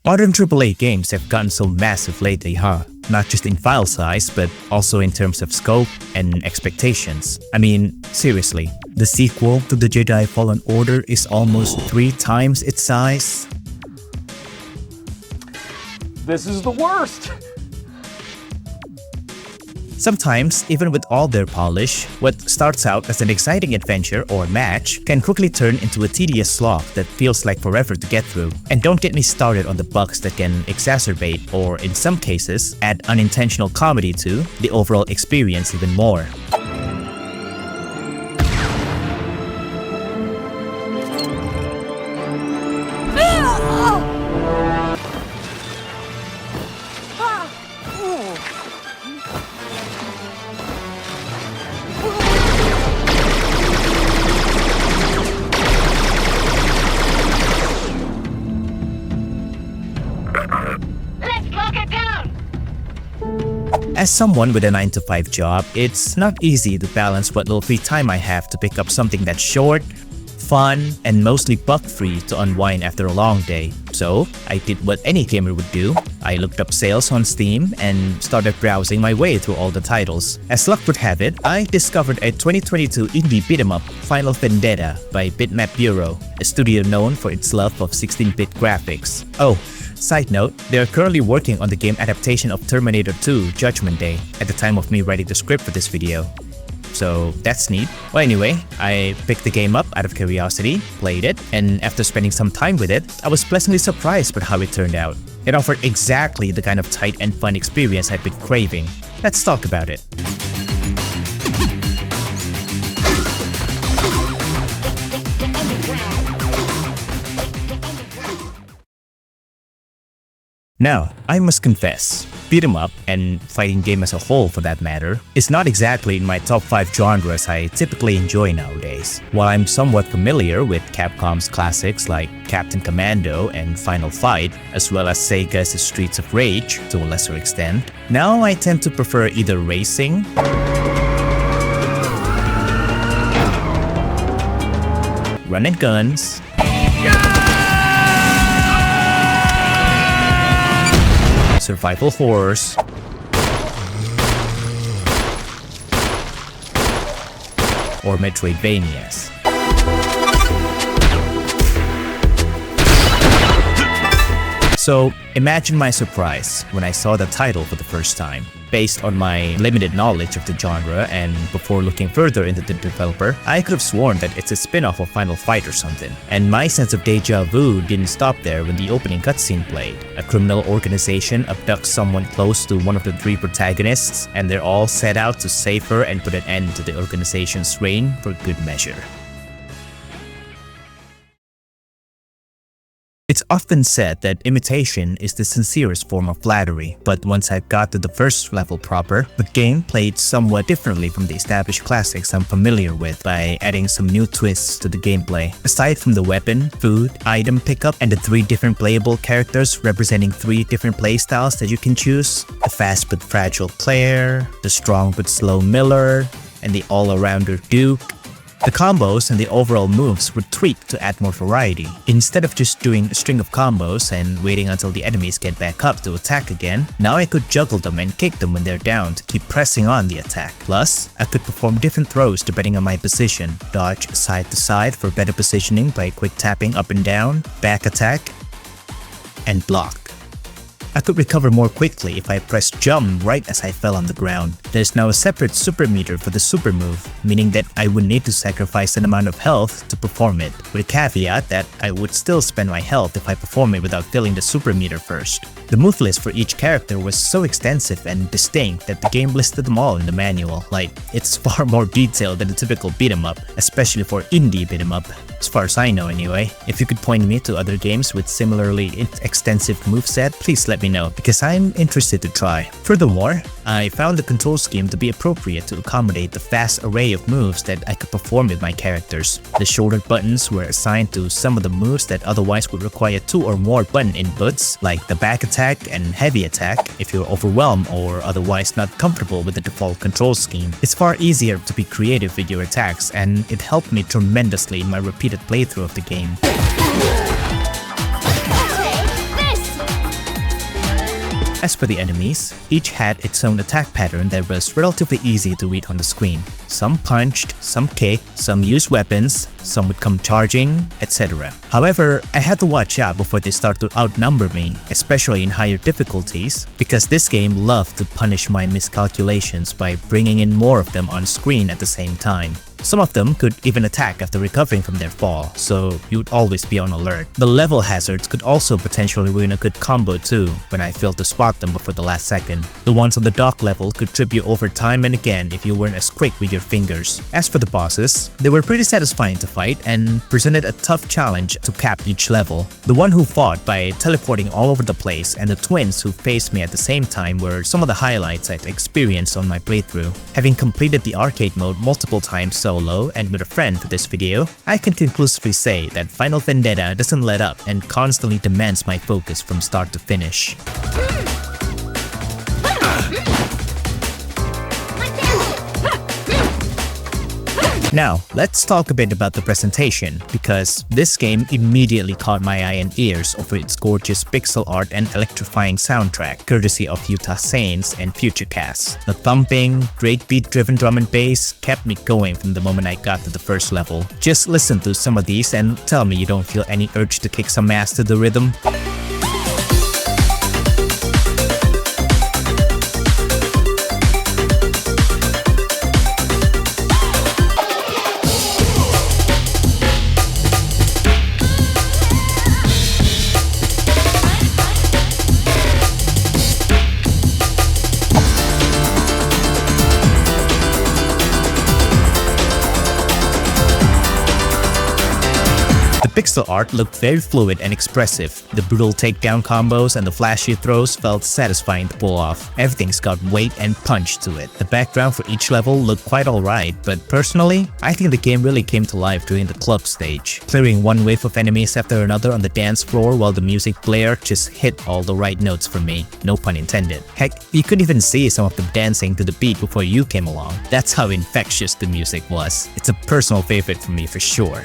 Modern AAA games have gotten so massive lately, huh? Not just in file size, but also in terms of scope and expectations. I mean, seriously, the sequel to the Jedi Fallen Order is almost 3 times its size. This is the worst! Sometimes, even with all their polish, what starts out as an exciting adventure or match can quickly turn into a tedious slog that feels like forever to get through. And don't get me started on the bugs that can exacerbate or, in some cases, add unintentional comedy to the overall experience even more. As someone with a 9-to-5 job, it's not easy to balance what little free time I have to pick up something that's short, fun, and mostly bug-free to unwind after a long day. So, I did what any gamer would do. I looked up sales on Steam and started browsing my way through all the titles. As luck would have it, I discovered a 2022 indie beat-em-up, Final Vendetta by Bitmap Bureau, a studio known for its love of 16-bit graphics. Oh, side note, they are currently working on the game adaptation of Terminator 2 Judgment Day at the time of me writing the script for this video. So that's neat. Well, anyway, I picked the game up out of curiosity, played it, and after spending some time with it, I was pleasantly surprised with how it turned out. It offered exactly the kind of tight and fun experience I've been craving. Let's talk about it. Now, I must confess, beat 'em up, and fighting game as a whole for that matter, is not exactly in my top 5 genres I typically enjoy nowadays. While I'm somewhat familiar with Capcom's classics like Captain Commando and Final Fight, as well as Sega's Streets of Rage to a lesser extent, now I tend to prefer either racing, run and guns, survival horrors, or Metroidvanias. So imagine my surprise when I saw the title for the first time. Based on my limited knowledge of the genre and before looking further into the developer, I could have sworn that it's a spin-off of Final Fight or something. And my sense of deja vu didn't stop there when the opening cutscene played. A criminal organization abducts someone close to one of the 3 protagonists, and they're all set out to save her and put an end to the organization's reign for good measure. It's often said that imitation is the sincerest form of flattery, but once I got to the first level proper, the game played somewhat differently from the established classics I'm familiar with by adding some new twists to the gameplay. Aside from the weapon, food, item pickup, and the 3 different playable characters representing 3 different playstyles that you can choose, the fast but fragile Claire, the strong but slow Miller, and the all-arounder Duke, the combos and the overall moves were tweaked to add more variety. Instead of just doing a string of combos and waiting until the enemies get back up to attack again, now I could juggle them and kick them when they're down to keep pressing on the attack. Plus, I could perform different throws depending on my position, dodge side to side for better positioning by quick tapping up and down, back attack, and block. I could recover more quickly if I pressed jump right as I fell on the ground. There's now a separate super meter for the super move, meaning that I would need to sacrifice an amount of health to perform it, with a caveat that I would still spend my health if I perform it without filling the super meter first. The move list for each character was so extensive and distinct that the game listed them all in the manual. Like, it's far more detailed than a typical beat 'em up, especially for indie beat 'em up, as far as I know anyway. If you could point me to other games with similarly extensive moveset, please let me know, because I'm interested to try. Furthermore, I found the control scheme to be appropriate to accommodate the vast array of moves that I could perform with my characters. The shoulder buttons were assigned to some of the moves that otherwise would require 2 or more button inputs, like the back attack and heavy attack if you're overwhelmed or otherwise not comfortable with the default control scheme. It's far easier to be creative with your attacks, and it helped me tremendously in my repeated playthrough of the game. As for the enemies, each had its own attack pattern that was relatively easy to read on the screen. Some punched, some kicked, some used weapons, some would come charging, etc. However, I had to watch out before they start to outnumber me, especially in higher difficulties, because this game loved to punish my miscalculations by bringing in more of them on screen at the same time. Some of them could even attack after recovering from their fall, so you'd always be on alert. The level hazards could also potentially ruin a good combo too, when I failed to spot them before the last second. The ones on the dock level could trip you over time and again if you weren't as quick with your fingers. As for the bosses, they were pretty satisfying to fight and presented a tough challenge to cap each level. The one who fought by teleporting all over the place and the twins who faced me at the same time were some of the highlights I'd experienced on my playthrough. Having completed the arcade mode multiple times solo and with a friend for this video, I can conclusively say that Final Vendetta doesn't let up and constantly demands my focus from start to finish. Now, let's talk a bit about the presentation, because this game immediately caught my eye and ears over its gorgeous pixel art and electrifying soundtrack, courtesy of Utah Saints and Futurecast. The thumping, great beat-driven drum and bass kept me going from the moment I got to the first level. Just listen to some of these and tell me you don't feel any urge to kick some ass to the rhythm. The pixel art looked very fluid and expressive. The brutal takedown combos and the flashy throws felt satisfying to pull off. Everything's got weight and punch to it. The background for each level looked quite alright, but personally, I think the game really came to life during the club stage. Clearing one wave of enemies after another on the dance floor while the music blared just hit all the right notes for me. No pun intended. Heck, you could even see some of them dancing to the beat before you came along. That's how infectious the music was. It's a personal favorite for me for sure.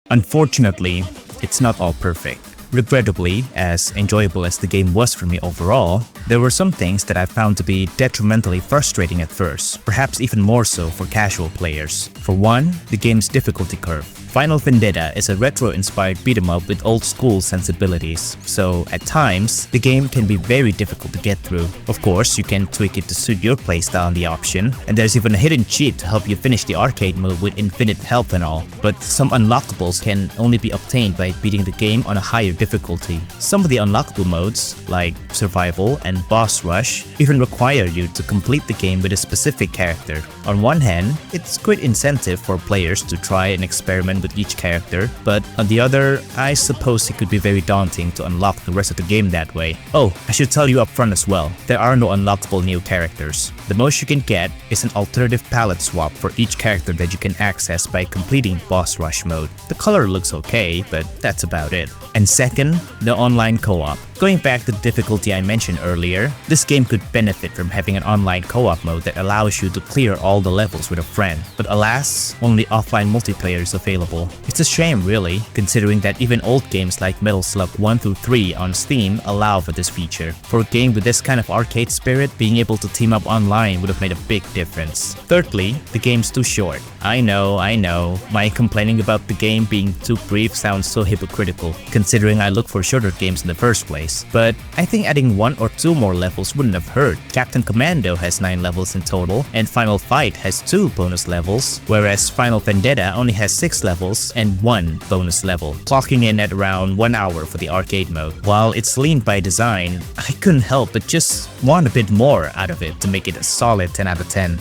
Unfortunately, it's not all perfect. Regrettably, as enjoyable as the game was for me overall, there were some things that I found to be detrimentally frustrating at first, perhaps even more so for casual players. For one, the game's difficulty curve. Final Vendetta is a retro-inspired beat-em-up with old-school sensibilities, so at times, the game can be very difficult to get through. Of course, you can tweak it to suit your playstyle on the option, and there's even a hidden cheat to help you finish the arcade mode with infinite health and all, but some unlockables can only be obtained by beating the game on a higher difficulty. Some of the unlockable modes, like Survival and Boss Rush, even require you to complete the game with a specific character. On one hand, it's great incentive for players to try and experiment with each character, but on the other, I suppose it could be very daunting to unlock the rest of the game that way. Oh, I should tell you up front as well, there are no unlockable new characters. The most you can get is an alternative palette swap for each character that you can access by completing Boss Rush mode. The color looks okay, but that's about it. And second, the online co-op. Going back to the difficulty I mentioned earlier, this game could benefit from having an online co-op mode that allows you to clear all the levels with a friend. But alas, only offline multiplayer is available. It's a shame really, considering that even old games like Metal Slug 1 through 3 on Steam allow for this feature. For a game with this kind of arcade spirit, being able to team up online would have made a big difference. Thirdly, the game's too short. I know, my complaining about the game being too brief sounds so hypocritical, considering I look for shorter games in the first place. But I think adding 1 or 2 more levels wouldn't have hurt. Captain Commando has 9 levels in total, and Final Fight has 2 bonus levels, whereas Final Vendetta only has 6 levels and 1 bonus level, clocking in at around 1 hour for the arcade mode. While it's lean by design, I couldn't help but just want a bit more out of it to make it a solid 10 out of 10.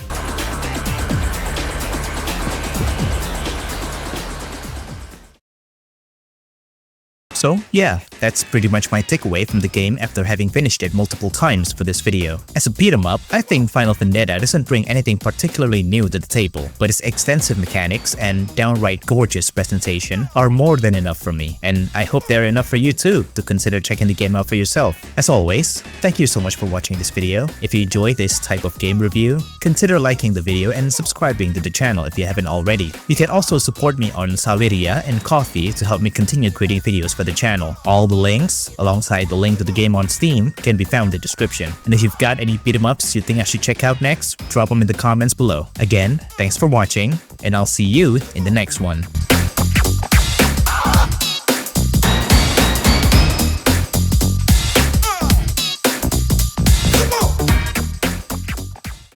So yeah, that's pretty much my takeaway from the game after having finished it multiple times for this video. As a beat 'em up, I think Final Vendetta doesn't bring anything particularly new to the table, but its extensive mechanics and downright gorgeous presentation are more than enough for me, and I hope they're enough for you too to consider checking the game out for yourself. As always, thank you so much for watching this video. If you enjoy this type of game review, consider liking the video and subscribing to the channel if you haven't already. You can also support me on Saweria and Ko-fi to help me continue creating videos for the channel. All the links, alongside the link to the game on Steam, can be found in the description. And if you've got any beat 'em ups you think I should check out next, drop them in the comments below. Again, thanks for watching, and I'll see you in the next one.